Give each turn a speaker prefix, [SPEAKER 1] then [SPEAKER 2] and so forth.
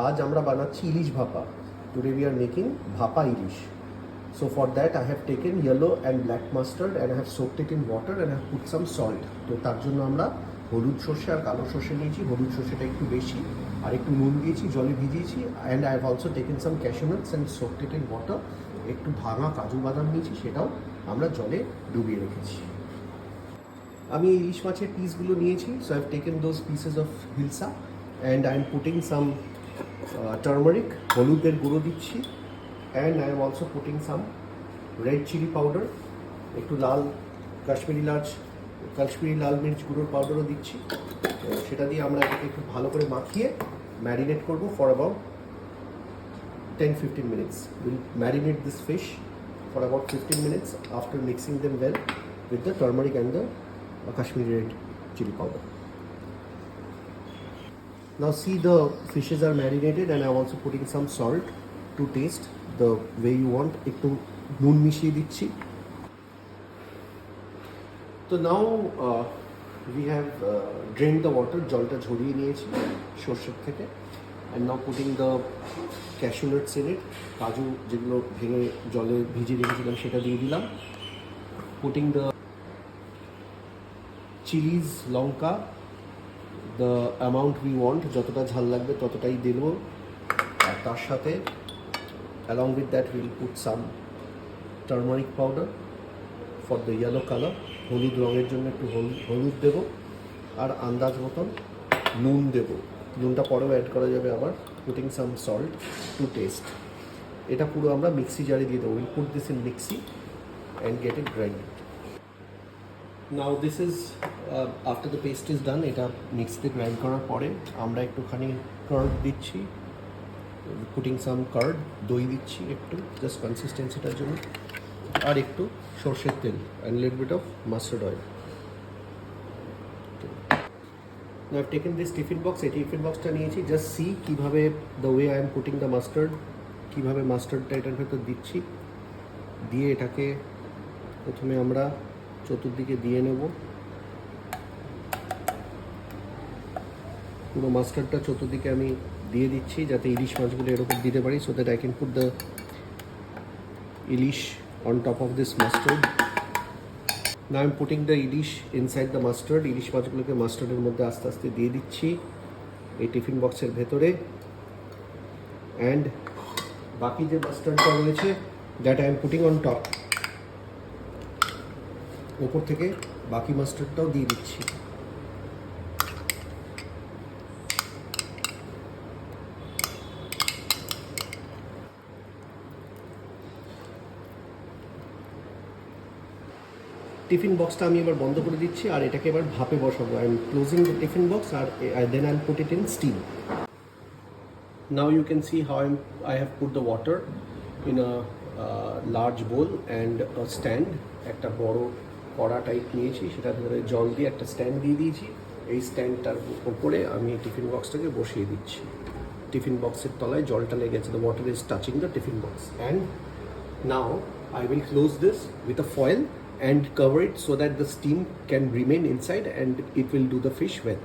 [SPEAKER 1] আজ আমরা বানাচ্ছি ইলিশ ভাপা। Today we are making bhapa ilish. So for that I have taken yellow and black mustard and I have soaked it in water and I have put some salt. তো তার জন্য আমরা হলুদ সর্ষে আর কালো সর্ষে নিয়েছি। হলুদ সর্ষেটা একটু বেশি আর একটু নুন দিয়েছি, জলে ভিজিয়েছি। And I have also taken some cashew nuts and soaked it in water. একটু ভাঙা কাজু বাদাম নিয়েছি, সেটাও আমরা জলে ডুবিয়ে রেখেছি। আমি ইলিশ মাছের পিসগুলো নিয়েছি। So I have taken those pieces of hilsa and I am putting some turmeric, হলুদের গুঁড়ো দিচ্ছি। And I am also putting some red chilli powder, একটু লাল কাশ্মীরি লাল মির্চ গুঁড়োর পাউডারও দিচ্ছি। সেটা দিয়ে আমরা এটাকে একটু ভালো করে মাখিয়ে ম্যারিনেট করবো for about 10-15 minutes. We'll marinate this fish for about 15 minutes after mixing them well with the turmeric and the Kashmiri red chili powder. Now see, the fishes are marinated and I'm also putting some salt to taste the way you want. একটু নুন মিশিয়ে দিচ্ছি। তো now we have drained the water, জলটা ঝরিয়ে নিয়েছি সর্ষের থেকে। and now putting the cashew nuts in it, কাজু যেগুলো ভেঙে জলে ভিজিয়ে রেখেছিলাম সেটা দিয়ে দিলাম। putting the Chillies, Lanka, the amount we want, যতটা ঝাল লাগবে ততটাই দেব। আর তার সাথে along with that we'll put some turmeric powder for the yellow color, হলুদ রঙের জন্য একটু হলুদ দেব। আর আন্দাজ মতন নুন দেব, নুনটা পরেও অ্যাড করা যাবে আবার। Putting some salt to taste. এটা পুরো আমরা মিক্সি জারে দিয়ে দেবো। Will put this in mixie and get it grinded. Now this is after the paste is done. এটা মিক্সিতে গ্রাইন্ড করার পরে আমরা একটুখানি কার্ড দিচ্ছি, পুটিং সাম কার্ড, দই দিচ্ছি একটু জাস্ট কনসিস্টেন্সিটার জন্য। আর একটু সর্ষের তেল and little bit of mustard oil. Now I've taken this tiffin box, এই টিফিন বক্সটা নিয়েছি। জাস্ট সি কীভাবে the way I am putting the mustard, কীভাবে মাস্টার্ডটা এটার ভেতর দিচ্ছি। দিয়ে এটাকে প্রথমে আমরা চতুর্দিকে দিয়ে নেব। পুরো মাস্টার্ডটা চতুর্দিকে আমি দিয়ে দিচ্ছি যাতে ইলিশ মাছগুলো এরকম দিতে পারি, so that I can put the ilish on top of this mustard. Now I'm putting the ilish inside the mustard. ইলিশ মাছগুলোকে মাস্টার্ডের মধ্যে আস্তে আস্তে দিয়ে দিচ্ছি এই টিফিন বক্সের ভেতরে। অ্যান্ড বাকি যে মাস্টার্ডটা রয়েছে that I am putting on top, ওপর থেকে বাকি মাস্টার্ডটাও দিয়ে দিচ্ছি। টিফিন বক্সটা আমি এবার বন্ধ করে দিচ্ছি আর এটাকে এবার ভাপে বসাবো। I am closing the tiffin box আর then I put it in steam. Now you can see how I have put the water in a large bowl and stand. একটা বড় কড়া টাইপ নিয়েছি, সেটার ভেতরে জল দিয়ে একটা স্ট্যান্ড দিয়ে দিয়েছি। এই স্ট্যান্ডটার ওপরে আমি টিফিন বক্সটাকে বসিয়ে দিচ্ছি। টিফিন বক্সের তলায় জলটা লেগেছে, the water is touching the tiffin box. And now I will close this with a foil and cover it so that the steam can remain inside and it will do the fish well.